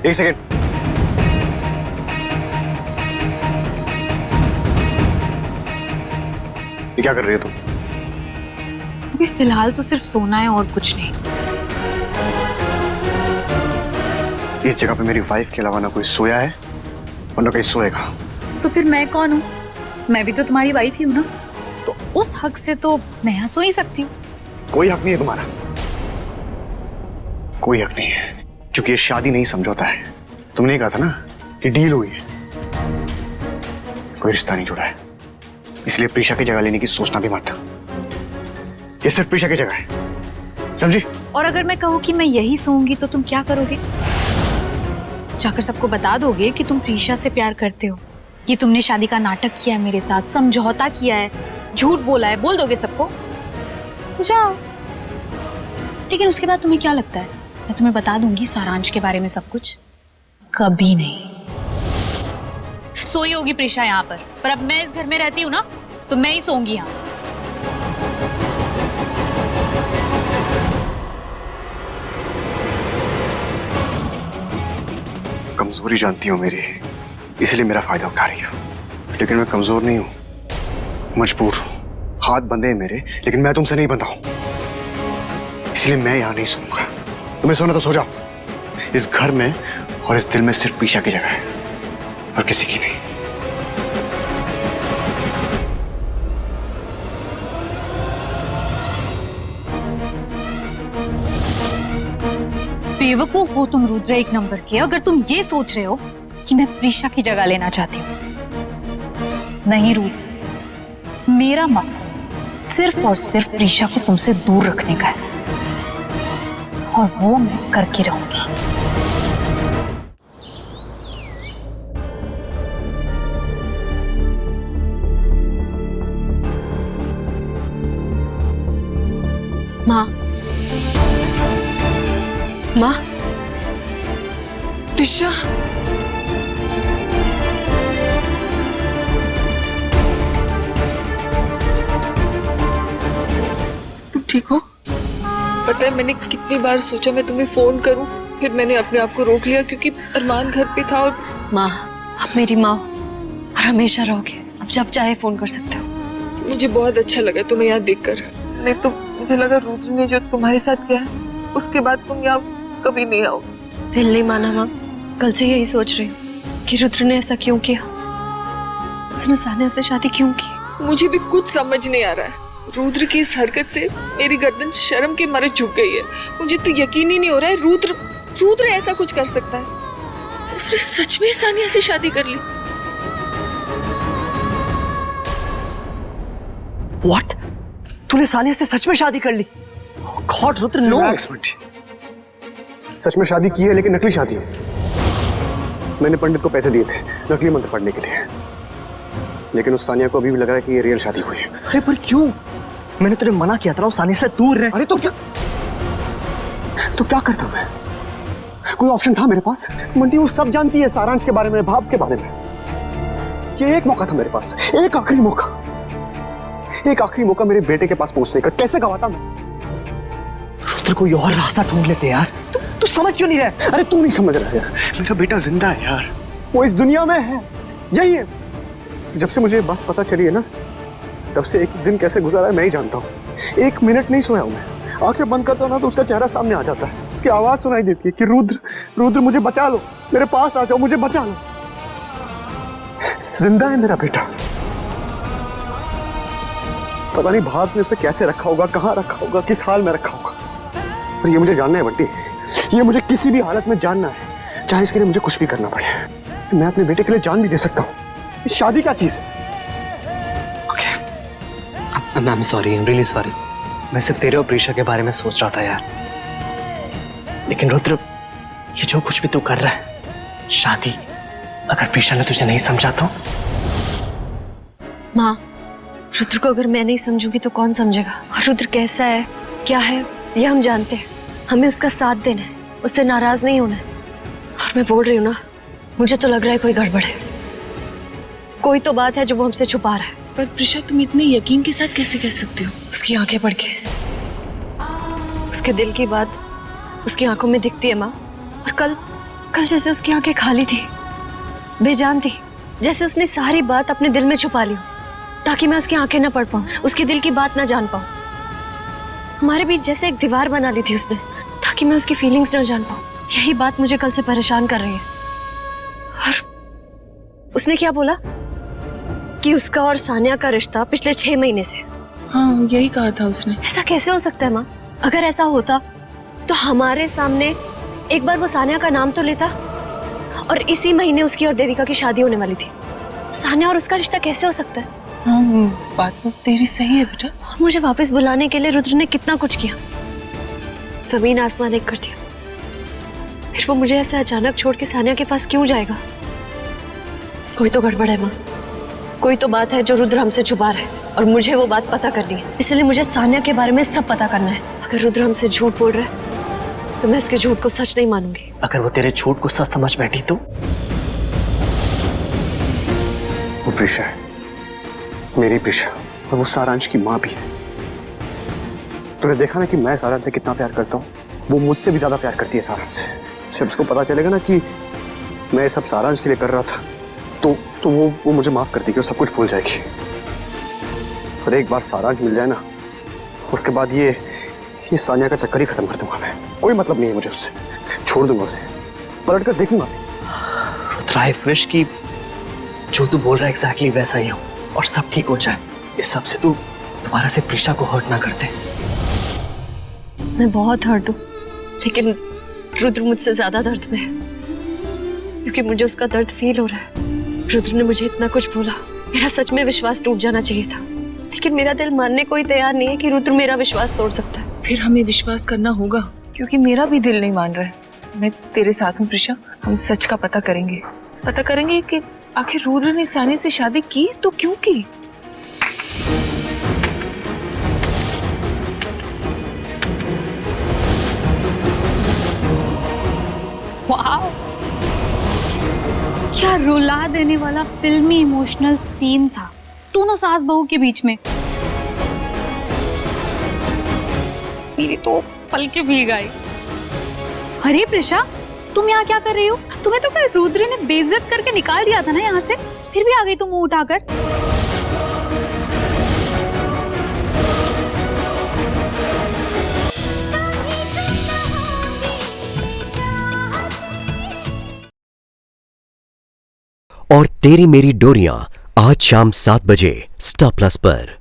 एक सेकेंड। ये क्या कर रही है तुम? अभी फिलहाल तो सिर्फ सोना है और कुछ नहीं। इस जगह पे मेरी वाइफ के अलावा ना कोई सोया है और ना कहीं सोएगा। तो फिर मैं कौन हूँ? मैं भी तो तुम्हारी वाइफ ही हूँ ना, तो उस हक से तो मैं यहाँ सो ही सकती हूँ। कोई हक नहीं है तुम्हारा, कोई हक नहीं है, क्योंकि ये शादी नहीं समझौता है। तुमने कहा था ना कि डील हुई है, कोई रिश्ता नहीं जुड़ा है, इसलिए प्रीशा की जगह लेने की सोचना भी मत। ये सिर्फ प्रीशा की जगह है, समझी? और अगर मैं कहूँ कि मैं यही सोऊंगी तो तुम क्या करोगे? जाकर सबको बता दोगे कि तुम प्रीशा से प्यार करते हो, ये तुमने शादी का नाटक किया है मेरे साथ, समझौता किया है, झूठ बोला है, बोल दोगे सबको? जाओ। लेकिन उसके बाद तुम्हें क्या लगता है मैं तुम्हें बता दूंगी सारांश के बारे में सब कुछ? कभी नहीं। सोई होगी प्रीशा यहाँ पर अब मैं इस घर में रहती हूँ ना, तो मैं ही सोऊंगी यहाँ। कमजोरी जानती हो मेरी, इसलिए मेरा फायदा उठा रही हो। लेकिन मैं कमजोर नहीं हूं, मजबूर हूं। हाथ बंधे हैं मेरे, लेकिन मैं तुमसे नहीं बंधा हूं, इसलिए मैं यहां नहीं सोऊंगा। तुम्हें सोना तो सो जाओ। इस घर में और इस दिल में सिर्फ प्रीशा की जगह है और किसी की नहीं। बेवकूफ हो तुम रुद्र एक नंबर के, अगर तुम ये सोच रहे हो कि मैं प्रीशा की जगह लेना चाहती हूँ। नहीं रुद्र, मेरा मकसद सिर्फ और सिर्फ प्रीशा को तुमसे दूर रखने का है, और वो मैं करके रहूंगी। माँ, माँ, प्रीशा, तुम ठीक हो? पता है मैंने कितनी बार सोचा मैं तुम्हें फोन करूं, फिर मैंने अपने आप को रोक लिया क्योंकि अरमान घर पे था। और माँ, आप मेरी माँ हो और हमेशा रहोगे। अब जब चाहे फोन कर सकते हो। मुझे बहुत अच्छा लगा तुम्हें यहाँ देखकर। नहीं तो मुझे लगा रुद्र ने जो तुम्हारे साथ किया है उसके बाद तुम यहाँ कभी नहीं आओ। दिल नहीं माना माँ, कल से यही सोच रही हूँ कि रुद्र ने ऐसा क्यों किया, उसने सानिया से शादी क्यों की। मुझे भी कुछ समझ नहीं आ रहा है। रुद्र की इस हरकत से मेरी गर्दन शर्म के मारे झुक गई है। मुझे तो यकीन ही नहीं हो रहा है रुद्र ऐसा कुछ कर सकता है। उसने सच में सानिया से शादी कर ली। What? तूने सानिया से सच में शादी कर ली? Oh God, Rudra no. Relax Bunty, सच में शादी की है लेकिन नकली शादी है। मैंने पंडित को पैसे दिए थे नकली मंत्र पढ़ने के लिए, लेकिन उस सानिया को अभी भी लग रहा है कि ये रियल शादी हुई है। अरे पर क्यों? मैंने तुझे मना किया था ना सानिया से दूर रह। अरे तो क्या करता मैं? कोई ऑप्शन था मेरे पास? बंटी वो सब जानती है सारांश के बारे में, भाब्स के बारे में। ये एक मौका था मेरे पास, एक आखिरी मौका मेरे बेटे के पास पहुंचने का। कैसे गवाता मैं? रुद्र कोई और रास्ता ढूंढ लेते यार। तू समझ क्यों नहीं रहा? अरे तू नहीं समझ रहा यार, मेरा बेटा जिंदा है यार, वो इस दुनिया में है, यही है। जब से मुझे ये बात पता चली है ना, तब से एक दिन कैसे गुजारा है मैं ही जानता हूँ। 1 मिनट नहीं सोया हूँ मैं। आंखें बंद करता हूँ ना तो उसका चेहरा सामने आ जाता है, उसकी आवाज सुनाई देती है कि रुद्र मुझे बचा लो, मेरे पास आ जाओ, मुझे बचा लो। जिंदा है मेरा बेटा। पता नहीं भाग ने उसे कैसे रखा होगा, कहाँ रखा होगा, किस हाल में रखा होगा, पर ये मुझे जानना है बंटी, ये मुझे किसी भी हालत में जानना है, चाहे इसके लिए मुझे कुछ भी करना पड़े। मैं अपने बेटे के लिए जान भी दे सकता हूँ। इस शादी क्या चीज है? I am sorry, I am really sorry. मैं सिर्फ तेरे और प्रीशा के बारे में सोच रहा था यार। लेकिन रुद्र, ये जो कुछ भी तू कर रहा है, शादी अगर प्रीशा ने तुझे नहीं समझा तो? माँ, रुद्र को अगर मैं नहीं समझूंगी तो कौन समझेगा? और रुद्र कैसा है, क्या है, ये हम जानते हैं। हमें उसका साथ देना है, उससे नाराज नहीं होना है। और मैं बोल रही हूँ ना, मुझे तो लग रहा है कोई गड़बड़ है, कोई तो बात है जो वो हमसे छुपा रहा है। पर प्रीशा तुम इतने यकीन के साथ कैसे कह सकती हो? उसकी आंखें पढ़ के, उसके दिल की बात उसकी आंखों में दिखती है माँ। और कल जैसे उसकी आंखें खाली थी, बेजान थी, जैसे उसने सारी बात अपने दिल में छुपा ली हो, ताकि मैं उसकी आंखें ना पढ़ पाऊं, उसके दिल की बात ना जान पाऊं। हमारे बीच जैसे एक दीवार बना ली थी उसने, ताकि मैं उसकी फीलिंग्स ना जान पाऊं। यही बात मुझे कल से परेशान कर रही है। और उसने क्या बोला कि उसका और सानिया का रिश्ता पिछले 6 महीने से। हाँ, यही कहा था उसने। ऐसा कैसे हो सकता है माँ? अगर ऐसा होता तो हमारे सामने एक बार वो सानिया का नाम तो लेता, और इसी महीने उसकी और देविका की शादी होने वाली थी। तो सानिया और उसका रिश्ता कैसे हो सकता है? हाँ, बात तो तेरी सही है बेटा। मुझे वापस बुलाने के लिए रुद्र ने कितना कुछ किया, जमीन आसमान एक कर दिया। फिर वो मुझे ऐसे अचानक छोड़ के सानिया के पास क्यों जाएगा? कोई तो गड़बड़ है माँ, कोई तो बात है जो रुद्र हमसे छुपा रहा है, और मुझे वो बात पता करनी है। इसलिए मुझे सानिया के बारे में सब पता करना है। अगर रुद्र हमसे झूठ बोल रहा है तो मैं उसके झूठ को सच नहीं मानूंगी। अगर वो तेरे झूठ को सच समझ बैठी तो? वो प्रीशा है, मेरी प्रीशा, और वो सारांश की माँ भी है। तूने देखा ना कि मैं सारांश से कितना प्यार करता हूँ। वो मुझसे भी ज्यादा प्यार करती है सारांश से। जब उसको पता चलेगा ना कि मैं सब सारांश के लिए कर रहा था, तो वो मुझे माफ कर देगी और सब कुछ भूल जाएगी। और एक बार सारांश मिल जाए ना, उसके बाद ये सानिया का चक्कर ही खत्म कर दूंगा मैं। कोई मतलब नहीं है मुझे उससे, छोड़ दूंगा उसे, पलट कर देखूंगा। रुद्र, आई विश कि जो तू बोल रहा है एग्जैक्टली वैसा ही हो और सब ठीक हो जाए। इस सब से तू दोबारा से प्रीशा को हर्ट ना करते। मैं बहुत हर्ट हूँ, लेकिन रुद्र मुझसे ज्यादा दर्द में है, क्योंकि मुझे उसका दर्द फील हो रहा है। रुद्र ने मुझे इतना कुछ बोला, मेरा सच में विश्वास टूट जाना चाहिए था, लेकिन मेरा दिल मानने को ही तैयार नहीं है कि रुद्र मेरा विश्वास तोड़ सकता है। फिर हमें विश्वास करना होगा, क्योंकि मेरा भी दिल नहीं मान रहा है। मैं तेरे साथ हूँ प्रीशा। हम सच का पता करेंगे कि आखिर रुद्र ने सानिया से शादी की तो क्यों की। वाह, क्या रुला देने वाला फिल्मी इमोशनल सीन था दोनों सास बहू के बीच में। मेरी तो पलकें भीग आई। अरे प्रिशा, तुम यहाँ क्या कर रही हो? तुम्हें तो कल रुद्र ने बेइज्जत करके निकाल दिया था ना यहाँ से, फिर भी आ गई तुम मुंह उठाकर। और तेरी मेरी डोरियां आज शाम 7 बजे स्टार प्लस पर।